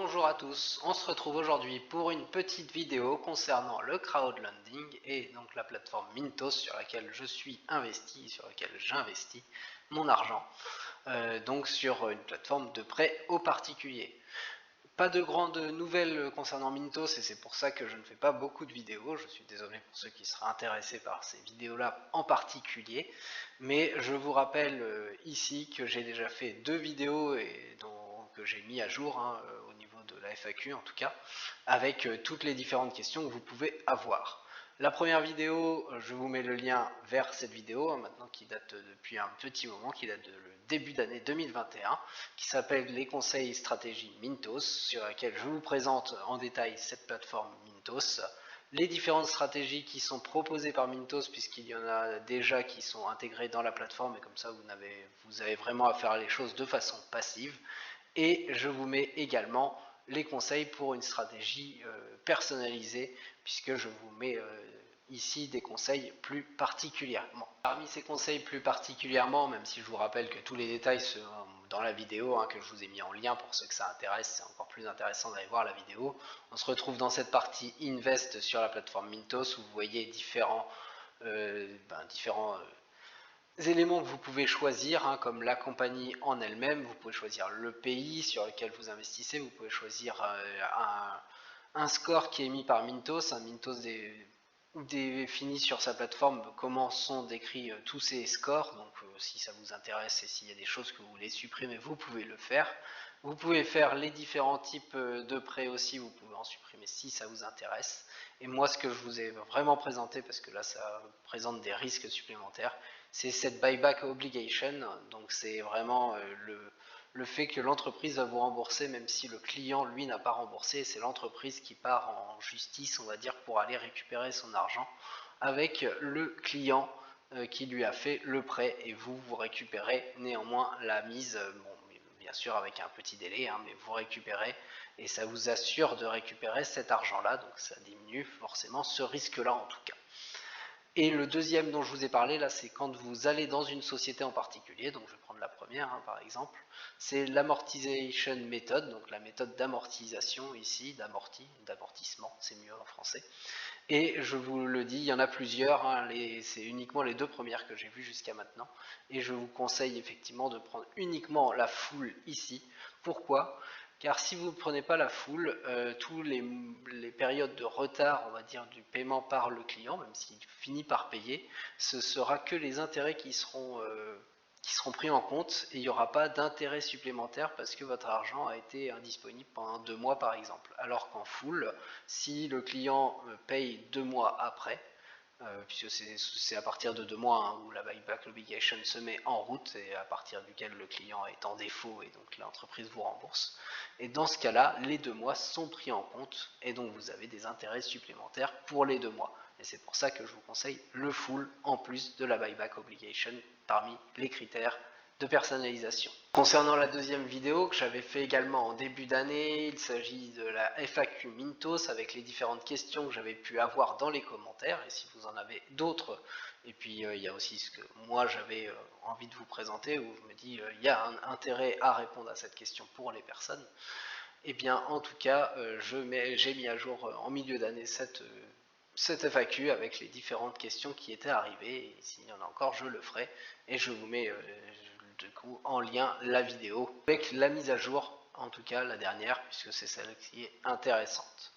bonjour à tous, on se retrouve aujourd'hui pour une petite vidéo concernant le crowdlending et donc la plateforme Mintos sur laquelle je suis investi, sur laquelle j'investis mon argent, donc sur une plateforme de prêt aux particuliers. Pas de grandes nouvelles concernant Mintos et c'est pour ça que je ne fais pas beaucoup de vidéos, je suis désolé pour ceux qui seraient intéressés par ces vidéos là en particulier, mais je vous rappelle ici que j'ai déjà fait 2 vidéos que j'ai mis à jour au niveau de la FAQ en tout cas, avec toutes les différentes questions que vous pouvez avoir. La première vidéo, je vous mets le lien vers cette vidéo, maintenant qui date depuis un petit moment, qui date de le début d'année 2021, qui s'appelle les conseils stratégie Mintos, sur laquelle je vous présente en détail cette plateforme Mintos, les différentes stratégies qui sont proposées par Mintos, puisqu'il y en a déjà qui sont intégrées dans la plateforme, et comme ça vous avez vraiment à faire les choses de façon passive. Et je vous mets également les conseils pour une stratégie personnalisée, puisque je vous mets ici des conseils plus particulièrement. Parmi ces conseils plus particulièrement, même si je vous rappelle que tous les détails sont dans la vidéo, que je vous ai mis en lien pour ceux que ça intéresse, c'est encore plus intéressant d'aller voir la vidéo. On se retrouve dans cette partie Invest sur la plateforme Mintos, où vous voyez différents éléments que vous pouvez choisir, comme la compagnie en elle-même, vous pouvez choisir le pays sur lequel vous investissez, vous pouvez choisir un score qui est émis par Mintos. Mintos définit sur sa plateforme comment sont décrits tous ces scores, donc si ça vous intéresse et s'il y a des choses que vous voulez supprimer, vous pouvez le faire. Vous pouvez faire les différents types de prêts aussi, vous pouvez en supprimer si ça vous intéresse. Et moi, ce que je vous ai vraiment présenté, parce que là ça présente des risques supplémentaires, c'est cette buyback obligation. Donc c'est vraiment le fait que l'entreprise va vous rembourser même si le client lui n'a pas remboursé. C'est l'entreprise qui part en justice, on va dire, pour aller récupérer son argent avec le client qui lui a fait le prêt, et vous récupérez néanmoins la mise, bon, bien sûr avec un petit délai, mais vous récupérez, et ça vous assure de récupérer cet argent là, donc ça diminue forcément ce risque là en tout cas. Et le deuxième dont je vous ai parlé là, c'est quand vous allez dans une société en particulier, donc je vais prendre la première par exemple, c'est l'amortization method, donc la méthode d'amortisation ici, d'amortissement, c'est mieux en français. Et je vous le dis, il y en a plusieurs, c'est uniquement les 2 premières que j'ai vues jusqu'à maintenant, et je vous conseille effectivement de prendre uniquement la full ici. Pourquoi ? Car si vous ne prenez pas la full, tous les périodes de retard, on va dire, du paiement par le client, même s'il finit par payer, ce sera que les intérêts qui seront pris en compte, et il n'y aura pas d'intérêt supplémentaire parce que votre argent a été indisponible pendant 2 mois par exemple. Alors qu'en full, si le client paye 2 mois après, puisque c'est à partir de 2 mois où la buyback obligation se met en route et à partir duquel le client est en défaut et donc l'entreprise vous rembourse. Et dans ce cas-là, les 2 mois sont pris en compte et donc vous avez des intérêts supplémentaires pour les 2 mois. Et c'est pour ça que je vous conseille le full en plus de la buyback obligation parmi les critères de personnalisation. Concernant la deuxième vidéo que j'avais fait également en début d'année, il s'agit de la FAQ Mintos avec les différentes questions que j'avais pu avoir dans les commentaires, et si vous en avez d'autres, et puis il y a aussi ce que moi j'avais envie de vous présenter, où je me dis il y a un intérêt à répondre à cette question pour les personnes. Et bien en tout cas j'ai mis à jour en milieu d'année cette FAQ avec les différentes questions qui étaient arrivées, et s'il y en a encore je le ferai, et je vous mets du coup en lien la vidéo avec la mise à jour, en tout cas la dernière, puisque c'est celle qui est intéressante.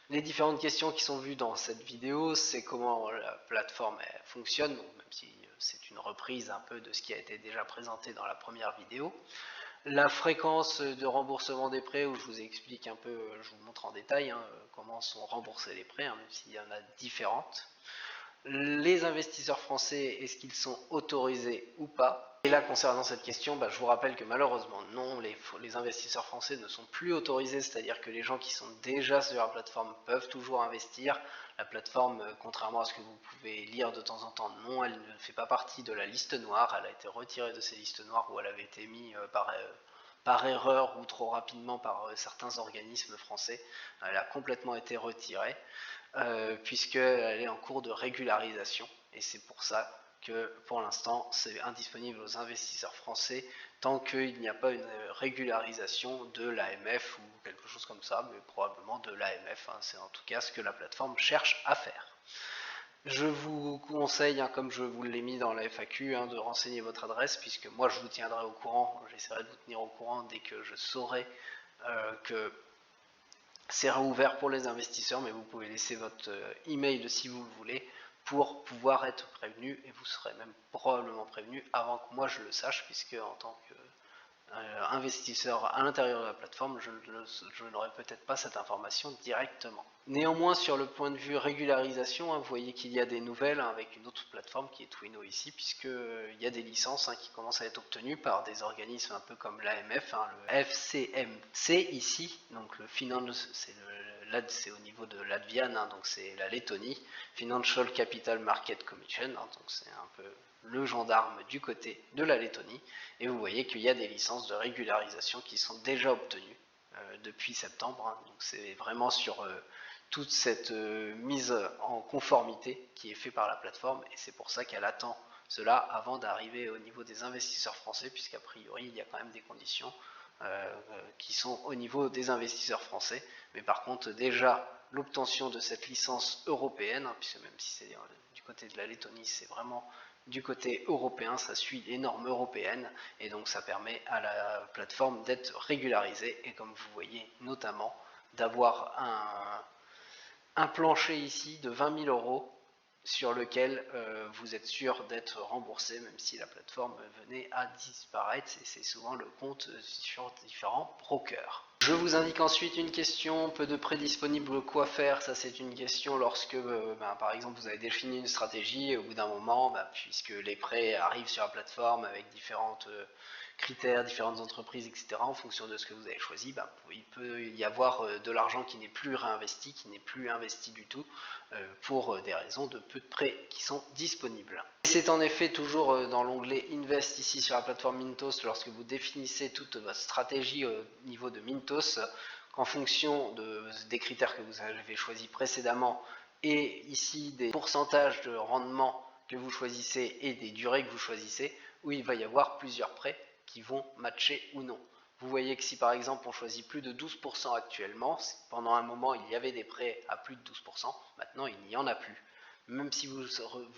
Les différentes questions qui sont vues dans cette vidéo, c'est comment la plateforme fonctionne, donc même si c'est une reprise un peu de ce qui a été déjà présenté dans la première vidéo. La fréquence de remboursement des prêts, où je vous explique un peu, je vous montre en détail comment sont remboursés les prêts, même s'il y en a différentes. Les investisseurs français, est-ce qu'ils sont autorisés ou pas? Et là, concernant cette question, je vous rappelle que malheureusement non, les investisseurs français ne sont plus autorisés, c'est-à-dire que les gens qui sont déjà sur la plateforme peuvent toujours investir. La plateforme, contrairement à ce que vous pouvez lire de temps en temps, non, elle ne fait pas partie de la liste noire, elle a été retirée de ces listes noires où elle avait été mise par erreur ou trop rapidement par certains organismes français. Elle a complètement été retirée. Puisqu'elle est en cours de régularisation, et c'est pour ça que pour l'instant c'est indisponible aux investisseurs français tant qu'il n'y a pas une régularisation de l'AMF ou quelque chose comme ça, mais probablement de l'AMF, hein, c'est en tout cas ce que la plateforme cherche à faire. Je vous conseille, hein, comme je vous l'ai mis dans la FAQ, hein, de renseigner votre adresse, puisque moi je vous tiendrai au courant, j'essaierai de vous tenir au courant dès que je saurai que c'est réouvert pour les investisseurs, mais vous pouvez laisser votre email si vous le voulez pour pouvoir être prévenu, et vous serez même probablement prévenu avant que moi je le sache, puisque en tant que investisseur à l'intérieur de la plateforme, je n'aurai peut-être pas cette information directement. Néanmoins, sur le point de vue régularisation, hein, vous voyez qu'il y a des nouvelles, hein, avec une autre plateforme qui est Twino ici, puisqu'il y a des licences, hein, qui commencent à être obtenues par des organismes un peu comme l'AMF, hein, le FCMC ici, donc le Finance, c'est au niveau de Latvian, hein, donc c'est la Lettonie, Financial Capital Market Commission, hein, donc c'est un peu le gendarme du côté de la Lettonie, et vous voyez qu'il y a des licences de régularisation qui sont déjà obtenues depuis septembre, hein, donc c'est vraiment sur toute cette mise en conformité qui est faite par la plateforme, et c'est pour ça qu'elle attend cela avant d'arriver au niveau des investisseurs français, puisqu'a priori il y a quand même des conditions qui sont au niveau des investisseurs français, mais par contre déjà l'obtention de cette licence européenne, hein, puisque même si c'est du côté de la Lettonie, c'est vraiment du côté européen, ça suit les normes européennes, et donc ça permet à la plateforme d'être régularisée, et comme vous voyez notamment d'avoir un plancher ici de 20 000 euros sur lequel vous êtes sûr d'être remboursé, même si la plateforme venait à disparaître, et c'est souvent le compte sur différents brokers. Je vous indique ensuite une question, peu de prêts disponibles, quoi faire? Ça c'est une question lorsque par exemple vous avez défini une stratégie, et au bout d'un moment, puisque les prêts arrivent sur la plateforme avec différentes critères, différentes entreprises, etc., en fonction de ce que vous avez choisi, il peut y avoir de l'argent qui n'est plus réinvesti, qui n'est plus investi du tout, pour des raisons de peu de prêts qui sont disponibles. C'est en effet toujours dans l'onglet Invest ici sur la plateforme Mintos, lorsque vous définissez toute votre stratégie au niveau de Mintos, qu'en fonction des critères que vous avez choisis précédemment, et ici des pourcentages de rendement que vous choisissez et des durées que vous choisissez, où il va y avoir plusieurs prêts qui vont matcher ou non. Vous voyez que si par exemple on choisit plus de 12% actuellement, pendant un moment il y avait des prêts à plus de 12%, maintenant il n'y en a plus. Même si vous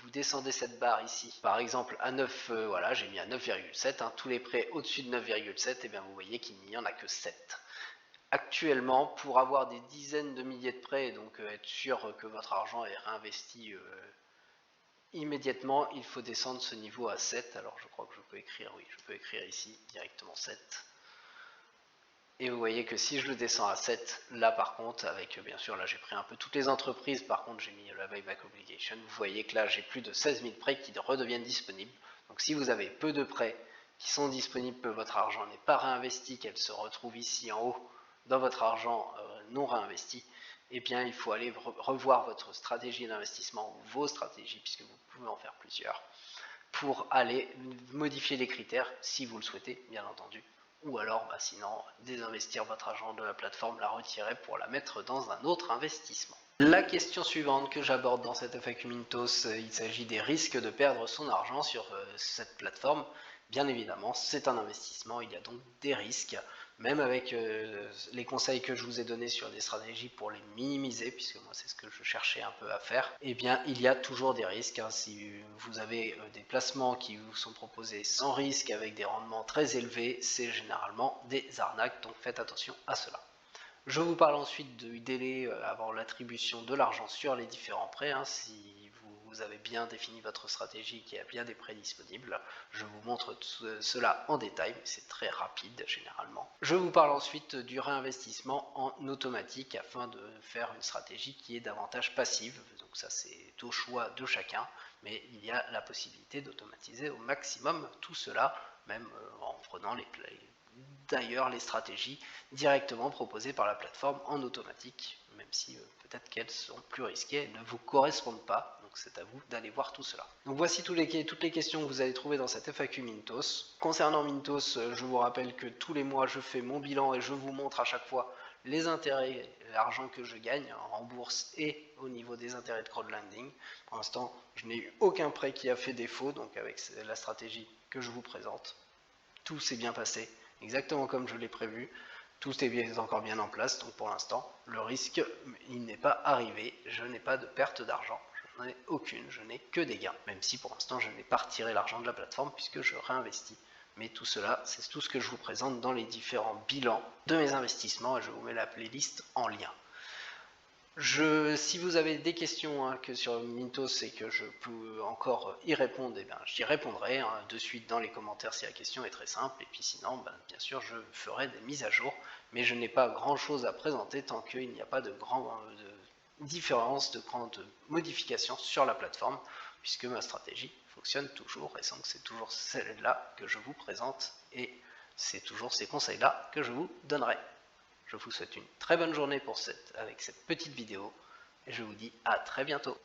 descendez cette barre ici, par exemple à 9, voilà, j'ai mis à 9,7, hein, tous les prêts au-dessus de 9,7, et bien vous voyez qu'il n'y en a que 7. Actuellement, pour avoir des dizaines de milliers de prêts, et donc être sûr que votre argent est réinvesti immédiatement, il faut descendre ce niveau à 7. Alors je crois que je peux écrire, oui, je peux écrire ici directement 7. Et vous voyez que si je le descends à 7, là par contre, avec bien sûr, là j'ai pris un peu toutes les entreprises, par contre j'ai mis la buyback obligation, vous voyez que là j'ai plus de 16 000 prêts qui redeviennent disponibles. Donc si vous avez peu de prêts qui sont disponibles, que votre argent n'est pas réinvesti, qu'elle se retrouve ici en haut dans votre argent non réinvesti, eh bien il faut aller revoir votre stratégie d'investissement ou vos stratégies, puisque vous pouvez en faire plusieurs, pour aller modifier les critères si vous le souhaitez, bien entendu, ou alors sinon désinvestir votre argent de la plateforme, la retirer pour la mettre dans un autre investissement. La question suivante que j'aborde dans cette FAQ Mintos, il s'agit des risques de perdre son argent sur cette plateforme. Bien évidemment, c'est un investissement, il y a donc des risques, même avec les conseils que je vous ai donnés sur des stratégies pour les minimiser, puisque moi c'est ce que je cherchais un peu à faire, eh bien il y a toujours des risques, hein. Si vous avez des placements qui vous sont proposés sans risque, avec des rendements très élevés, c'est généralement des arnaques, donc faites attention à cela. Je vous parle ensuite du délai avant l'attribution de l'argent sur les différents prêts, hein. Si vous avez bien défini votre stratégie, qu'il y a bien des prêts disponibles, je vous montre cela en détail, mais c'est très rapide généralement. Je vous parle ensuite du réinvestissement en automatique afin de faire une stratégie qui est davantage passive, donc ça c'est au choix de chacun, mais il y a la possibilité d'automatiser au maximum tout cela, même en prenant d'ailleurs les stratégies directement proposées par la plateforme en automatique, même si peut-être qu'elles sont plus risquées et ne vous correspondent pas, donc c'est à vous d'aller voir tout cela. Donc voici toutes les questions que vous allez trouver dans cette FAQ Mintos. Concernant Mintos, je vous rappelle que tous les mois je fais mon bilan et je vous montre à chaque fois les intérêts, l'argent que je gagne en bourse et au niveau des intérêts de crowdlending. Pour l'instant, je n'ai eu aucun prêt qui a fait défaut, donc avec la stratégie que je vous présente. tout s'est bien passé, exactement comme je l'ai prévu. Tout est encore bien en place, donc pour l'instant, le risque, il n'est pas arrivé. Je n'ai pas de perte d'argent, je n'en ai aucune, je n'ai que des gains. Même si pour l'instant, je n'ai pas retiré l'argent de la plateforme puisque je réinvestis. Mais tout cela, c'est tout ce que je vous présente dans les différents bilans de mes investissements et je vous mets la playlist en lien. Si vous avez des questions que sur Mintos et que je peux encore y répondre, j'y répondrai de suite dans les commentaires si la question est très simple. Et puis sinon, bien sûr, je ferai des mises à jour. Mais je n'ai pas grand-chose à présenter tant qu'il n'y a pas de différence, de grandes modifications sur la plateforme, puisque ma stratégie fonctionne toujours. Et donc c'est toujours celle-là que je vous présente et c'est toujours ces conseils-là que je vous donnerai. Je vous souhaite une très bonne journée avec cette petite vidéo et je vous dis à très bientôt.